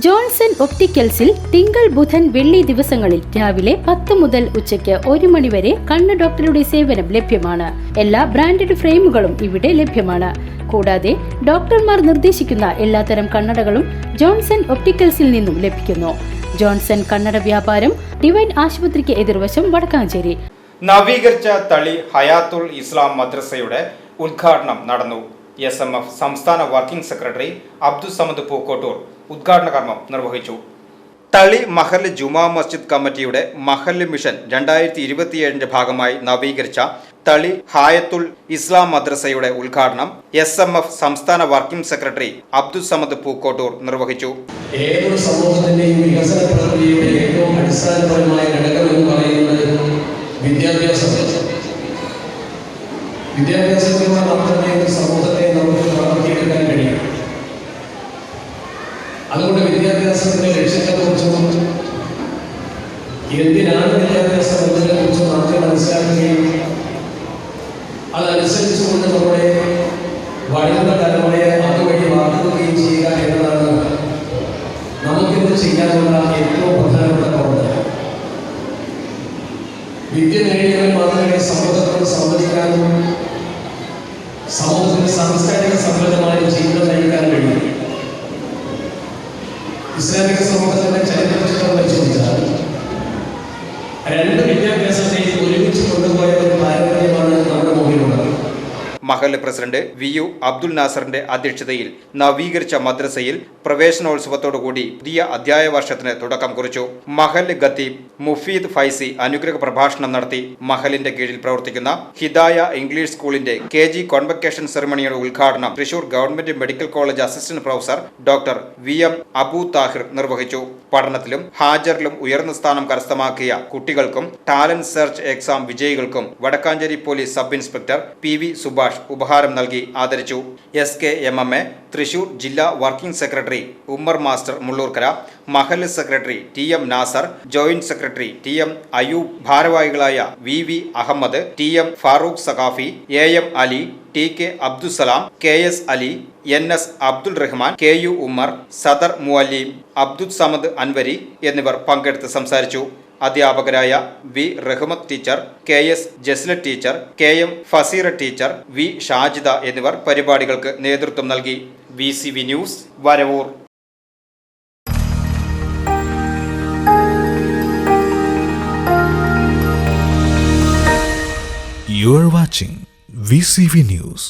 Johnson ഒപ്റ്റിക്കൽസിൽ തിങ്കൾ ബുധൻ വെള്ളി ദിവസങ്ങളിൽ രാവിലെ 10 മുതൽ ഉച്ചയ്ക്ക് 1 മണി വരെ കണ്ണ് ഡോക്ടറുടെ സേവനം ലഭ്യമാണ്. എല്ലാ ബ്രാൻഡഡ് ഫ്രെയിമുകളും ഇവിടെ ലഭ്യമാണ്. കൂടാതെ ഡോക്ടർമാർ നിർദ്ദേശിക്കുന്ന എല്ലാത്തരം കണ്ണടകളും ജോൺസൺ ഒപ്റ്റിക്കൽസിൽ നിന്നും ലഭിക്കുന്നു. ജോൺസൺ കണ്ണട വ്യാപാരം ഡിവൈൻ ആശുപത്രിക്ക് എതിർവശം വടക്കാഞ്ചേരി. നവീകരിച്ച തളി ഹയാത്തുൽ ഇസ്ലാം മദ്രസയുടെ ഉദ്ഘാടനം നടന്നു. SMF സംസ്ഥാന വർക്കിംഗ് സെക്രട്ടറി അബ്ദുസമദ് പൂക്കോട്ടൂർ ഉദ്ഘാടന കർമ്മം നിർവഹിച്ചു. തളി മഹല്ല് ജുമാ മസ്ജിദ് കമ്മിറ്റിയുടെ മഹല്ല് മിഷൻ 2027 ഭാഗമായി നവീകരിച്ച തളി ഹയാത്തുൽ ഇസ്ലാം മദ്രസയുടെ ഉദ്ഘാടനം SMF സംസ്ഥാന വർക്കിംഗ് സെക്രട്ടറി അബ്ദുസമദ് പൂക്കോട്ടൂർ നിർവഹിച്ചു. ഏതൊരു സമൂഹത്തിന്റെയും വികസന പ്രക്രിയയുടെ ഏറ്റവും അടിസ്ഥാനപരമായ ഘടകം എന്ന് പറയുന്നത് വിദ്യാഭ്യാസത്തിലൂടെ മാത്രമേ ഒരു സമൂഹത്തെ നമുക്ക് വളർത്തിയെടുക്കാൻ കഴിയും. അതുകൊണ്ട് വിദ്യാഭ്യാസത്തിന്റെ ലക്ഷ്യത്തെക്കുറിച്ചും എന്തിനാണ് വിദ്യാഭ്യാസം എന്നതിനെക്കുറിച്ചും ആദ്യം മനസ്സിലാക്കുകയും അതനുസരിച്ചുകൊണ്ട് നമ്മുടെ വരുന്ന തലമുറയെ അതുവഴി വാർത്തുകയും ചെയ്യുക എന്നതാണ് നമുക്കിന്ന് ചെയ്യാനുള്ള ഏറ്റവും പ്രധാനപ്പെട്ട പ്രവർത്തനം. വിദ്യ നേടിയവർ മാത്രമേ സമൂഹത്തോട് സംവദിക്കാനും സമൂഹത്തിന് സാംസ്കാരിക സമ്പന്നമായ ജീവിതം നയിക്കാൻ കഴിയും. ഇസ്ലാമിക സമൂഹത്തിന്റെ ചരിത്രചിത്രം പരിശോധിച്ചാൽ രണ്ട് വിദ്യാഭ്യാസത്തെയും ഒരുമിച്ച് കൊണ്ടുപോയ ഒരു പാരമ്പര്യമാണ് നമ്മുടെ മുമ്പിലുള്ളത്. മഹല്ല് പ്രസിഡന്റ് VU അബ്ദുൽ നാസറിന്റെ അധ്യക്ഷതയിൽ നവീകരിച്ച മദ്രസയിൽ പ്രവേശനോത്സവത്തോടുകൂടി പുതിയ അധ്യായ വർഷത്തിന് തുടക്കം കുറിച്ചു. മഹല്ല് ഖത്തീബ് മുഫീദ് ഫൈസി അനുഗ്രഹ പ്രഭാഷണം നടത്തി. മഹലിന്റെ കീഴിൽ പ്രവർത്തിക്കുന്ന ഹിദായ ഇംഗ്ലീഷ് സ്കൂളിന്റെ KG കോൺവക്കേഷൻ സെറമണിയുടെ ഉദ്ഘാടനം Thrissur government medical college assistant professor doctor VM Abu Thahir നിർവഹിച്ചു. പഠനത്തിലും ഹാജറിലും ഉയർന്ന സ്ഥാനം കരസ്ഥമാക്കിയ കുട്ടികൾക്കും ടാലന്റ് സെർച്ച് എക്സാം വിജയികൾക്കും Vadakkanchery police sub inspector PV Subhash ഉപഹാരം നൽകി ആദരിച്ചു. SK MMA തൃശൂർ ജില്ലാ working secretary Ummer master Mullurkara, മഹല്ല് secretary TM Nasar, joint secretary TM Ayub, ഭാരവാഹികളായ VV Ahmed, TM Farooq Saqafi, AM Ali, TK Abdussalam, KS Ali, NS Abdul Rahman, KU Ummer, സദർ മുഅല്ലിം, അബ്ദുൽ സമദ് അൻവരി എന്നിവർ പങ്കെടുത്ത് സംസാരിച്ചു. അധ്യാപകരായ V Rahmath teacher, KS Jasla teacher, KM Faseera teacher, V Shajida എന്നിവർ പരിപാടികൾക്ക് നേതൃത്വം നൽകി. VCV news Varavoor. You are watching VCV News.